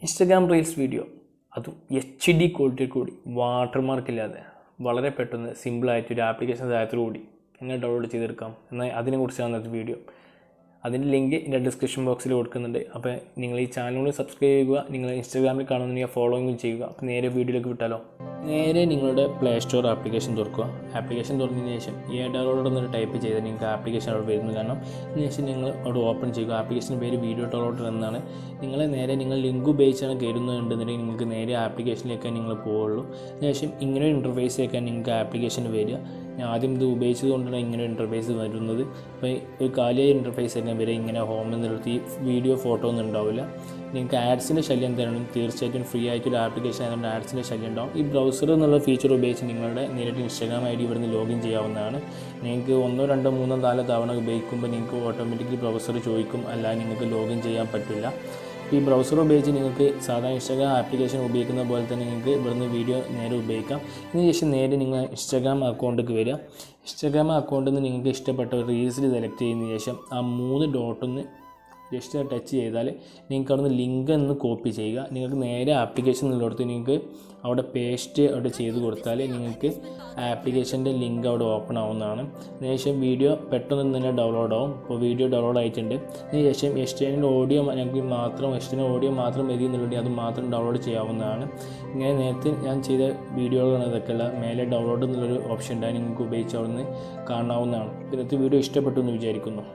Instagram reels video അതും HD quality കൂടി watermark ഇല്ലാതെ വളരെ പെട്ടെന്ന് സിമ്പിളായിട്ടൊരു ആപ്ലിക്കേഷൻ സഹായത്തോടുകൂടി എങ്ങനെ ഡൗൺലോഡ് ചെയ്തെടുക്കാം എന്നാൽ അതിനെക്കുറിച്ചാണ് ഇന്നത്തെ വീഡിയോ. അതിൻ്റെ ലിങ്ക് എൻ്റെ ഡിസ്ക്രിപ്ഷൻ ബോക്സിൽ കൊടുക്കുന്നുണ്ട്. അപ്പോൾ നിങ്ങൾ ഈ ചാനൽ സബ്സ്ക്രൈബ് ചെയ്യുക, നിങ്ങൾ ഇൻസ്റ്റാഗ്രാമിൽ കാണുന്നുണ്ടെങ്കിൽ ഫോളോയിങ് ചെയ്യുക. അപ്പോൾ നേരെ വീഡിയോയിലേക്ക് വിട്ടാലോ. നേരെ നിങ്ങളുടെ പ്ലേ സ്റ്റോർ ആപ്ലിക്കേഷൻ തുറക്കുക. ആപ്ലിക്കേഷൻ തുറന്നതിന് ശേഷം ഡൗൺലോഡ് എന്നൊരു ടൈപ്പ് ചെയ്താൽ നിങ്ങൾക്ക് ആപ്ലിക്കേഷൻ അവിടെ വരുന്നു. കാരണം അതിനുശേഷം നിങ്ങൾ അവിടെ ഓപ്പൺ ചെയ്യുക. ആപ്ലിക്കേഷൻ പേര് വീഡിയോ ഡൗൺലോഡർ എന്നാണ്. നിങ്ങൾ ലിങ്ക് ഉപയോഗിച്ചാണ് കയറുന്നുണ്ടെന്നുണ്ടെങ്കിൽ നിങ്ങൾക്ക് നേരെ ആപ്ലിക്കേഷനിലേക്ക് നിങ്ങൾ പോവുള്ളൂ. അതിനുശേഷം ഇങ്ങനെ ഇൻ്റർഫേസ് ആക്കാൻ നിങ്ങൾക്ക് ആപ്ലിക്കേഷൻ വരിക. ഞാൻ ആദ്യം ഇത് ഉപയോഗിച്ചത് കൊണ്ടാണ് ഇങ്ങനെ ഇൻ്റർഫേസ് വരുന്നത്. അപ്പോൾ ഒരു കാലിയായ ഇൻ്റർഫേസ് ആക്കാൻ വരെ ഇങ്ങനെ ഹോമിൽ നിർത്തി വീഡിയോ ഫോട്ടോ ഒന്നും ഉണ്ടാവില്ല. നിങ്ങൾക്ക് ആഡ്സിൻ്റെ ശല്യം തരണം. തീർച്ചയായിട്ടും ഫ്രീ ആയിട്ടൊരു ആപ്ലിക്കേഷൻ ആയതുകൊണ്ട് ആഡ്സിൻ്റെ ശല്യം ഉണ്ടാവും. ഈ ബ്രൗസർ എന്നുള്ള ഫീച്ചർ ഉപയോഗിച്ച് നിങ്ങളുടെ നേരിട്ട് ഇൻസ്റ്റാഗ്രാം ID ഇവിടുന്ന് ലോഗിൻ ചെയ്യാവുന്നതാണ്. നിങ്ങൾക്ക് 1, 2, 3, 4 തവണ ഉപയോഗിക്കുമ്പോൾ നിങ്ങൾക്ക് ഓട്ടോമാറ്റിക്കലി ബ്രൗസർ ചോദിക്കും, അല്ലാതെ നിങ്ങൾക്ക് ലോഗിൻ ചെയ്യാൻ പറ്റില്ല. ഈ ബ്രൗസർ ഉപയോഗിച്ച് നിങ്ങൾക്ക് സാധാരണ ഇൻസ്റ്റാഗ്രാം ആപ്ലിക്കേഷൻ ഉപയോഗിക്കുന്ന പോലെ തന്നെ നിങ്ങൾക്ക് ഇവിടുന്ന് വീഡിയോ നേരെ ഉപയോഗിക്കാം. ഇതിനുശേഷം നേരെ നിങ്ങൾ ഇൻസ്റ്റാഗ്രാം അക്കൗണ്ടിലേക്ക് വരിക. ഇൻസ്റ്റാഗ്രാം അക്കൗണ്ടിൽ നിന്ന് നിങ്ങൾക്ക് ഇഷ്ടപ്പെട്ട റീൽസിൽ സെലക്ട് ചെയ്യുന്നതിന് ശേഷം ആ 3 ഡോട്ടൊന്ന് ജസ്റ്റ് ടച്ച് ചെയ്താൽ നിങ്ങൾക്ക് അവിടുന്ന് ലിങ്ക് ഒന്ന് കോപ്പി ചെയ്യുക. നിങ്ങൾക്ക് നേരെ ആപ്ലിക്കേഷൻ എന്നുള്ളിടത്ത് നിങ്ങൾക്ക് അവിടെ പേസ്റ്റ് അവിടെ ചെയ്ത് കൊടുത്താൽ നിങ്ങൾക്ക് ആപ്ലിക്കേഷൻ്റെ ലിങ്ക് അവിടെ ഓപ്പൺ ആവുന്നതാണ്. അതിനുശേഷം വീഡിയോ പെട്ടെന്ന് തന്നെ ഡൗൺലോഡ് ആവും. ഇപ്പോൾ വീഡിയോ ഡൗൺലോഡ് ആയിട്ടുണ്ട്. അതിനുശേഷം എക്സ്റ്റേണൽ ഓഡിയോ ഞങ്ങൾക്ക് എക്സ്റ്റേണൽ ഓഡിയോ മാത്രം മതി എന്നുണ്ടെങ്കിൽ അത് മാത്രം ഡൗൺലോഡ് ചെയ്യാവുന്നതാണ്. ഇങ്ങനെ നേരത്തെ ഞാൻ ചെയ്ത വീഡിയോകളാണ് ഇതൊക്കെയുള്ള. മേലെ ഡൗൺലോഡ് എന്നുള്ളൊരു ഓപ്ഷൻ ഉണ്ടായി നിങ്ങൾക്ക് ഉപയോഗിച്ച് അവിടുന്ന് കാണാവുന്നതാണ്. ഇന്നത്തെ വീഡിയോ ഇഷ്ടപ്പെട്ടു എന്ന് വിചാരിക്കുന്നു.